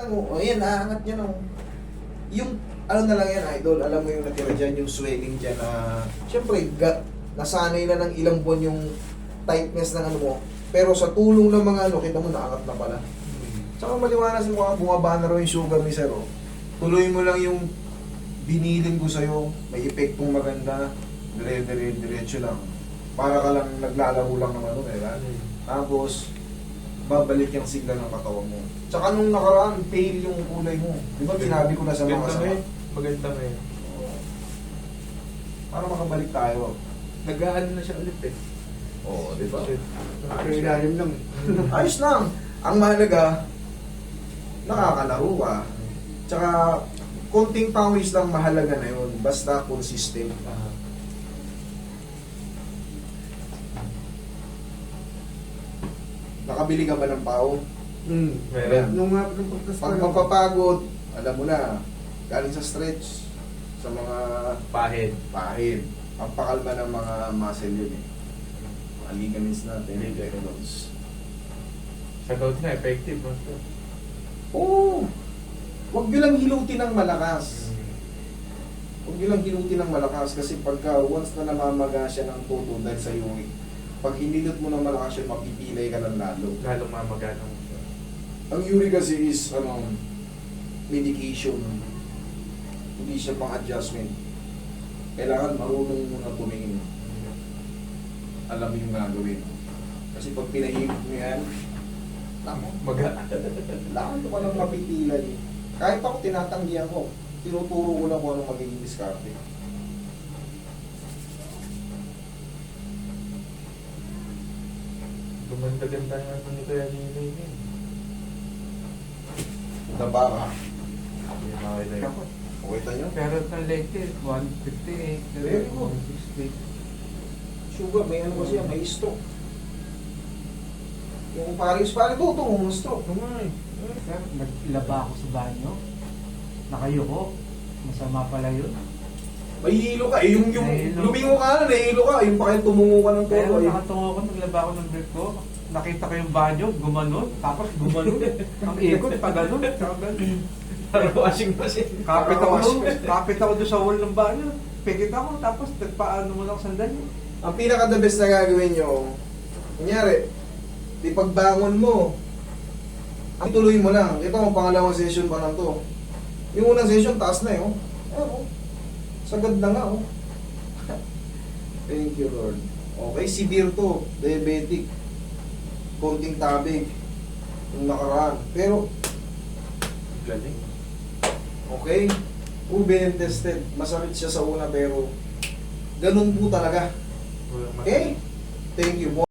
Ano, ayan, naangat niya no. Yung, ano na lang yan, idol, alam mo yung natira dyan, yung swelling dyan na, syempre, nasanay na ng ilang buwan yung tightness ng ano mo. Pero sa tulong ng mga ano, kita mo, naangat na pala. Tsaka maliwanag sa mga bumaba na raw yung sugar ni Sir, oh. Tuloy mo lang yung binilin ko sa'yo, may epektong maganda, diretso lang. Para ka lang naglalaro lang naman nun, eh. Tapos, babalik yung sigla ng katawan mo. Tsaka nung nakaraan, pale yung kulay mo. Di ba sinabi ko na sa mga kasama? Maganda na yun. Para makabalik tayo. Nag-aano na siya ulit eh. Oo, di ba? Ayos ilalim lang. Ayos lang. Ang mahalaga, nakakalaro ka. Tsaka, konting pawis lang mahalaga na yun. Basta consistent. Nakabili ka ba ng pao? Meron. Nung Pag mapapagod, alam mo na, galing sa stretch, sa mga Pahid. pahid, ang pakalma ng mga muscle yun eh. Mga ligaments natin, Ligaments. tendons. Sa gout na, effective. Master. Oo! Huwag nyo lang hilutin ng malakas. Huwag nyo lang hilutin ng malakas kasi pagka once na namamaga siya ng todo dahil sa uric, pag hinilot mo ng malakas yun, mapipilay ka ng lalo. Lalong mamagana mo siya. Ang uric kasi is, medication. Hindi siya pang adjustment. Kailangan marunong mo na tumingin. Alam mo yung gagawin. Kasi pag pinahigit mo yan, tamo, lakad ko lang mapipilay. Kahit ako tinatanggihan ko, tinuturo ko lang kung anong magiging diskarte. Gumanda-ganda nga ito ni Kuya Ninoy yun. Daba ka. Hindi okay na yun. Pakita nyo. Pero ng latest, 158. Very good. 160. Sugar, may ano kasi yan, may stroke. Yung paris pare to, may stroke. Naman Sir, naglaba ako sa banyo. Nakayuko. Masama pala yun. May hilo ka. Eh, yung Nahilo. lumingo ka na, nahilo ka. Yung pa kayo tumungo ka ng Pero todo. Eh. nakatungo ko, naglaba ako ng brief ko. Nakita ko yung banyo, gumanon. Tapos gumanon. Ang ikot, paganon. Tsaka ganon. Parang washing machine. Kapit ako doon sa wall ng banyo. Pikit ako, tapos nagpaano mo lang sandali. Ang pinaka-the best na gagawin nyo, kunyari, di pagbangon mo, ang tuloy mo lang. Ito ang pangalawang session pa lang to. Yung unang session, taas na eh. Oh. Ayan, oh. Sagad na nga. Oh. Thank you, Lord. Okay, severe to. Diabetic. Konting tabig. Yung nakaraan. Pero, Galing. okay, proven and tested. Masakit siya sa una pero ganun po talaga. Walang Okay? Thank you.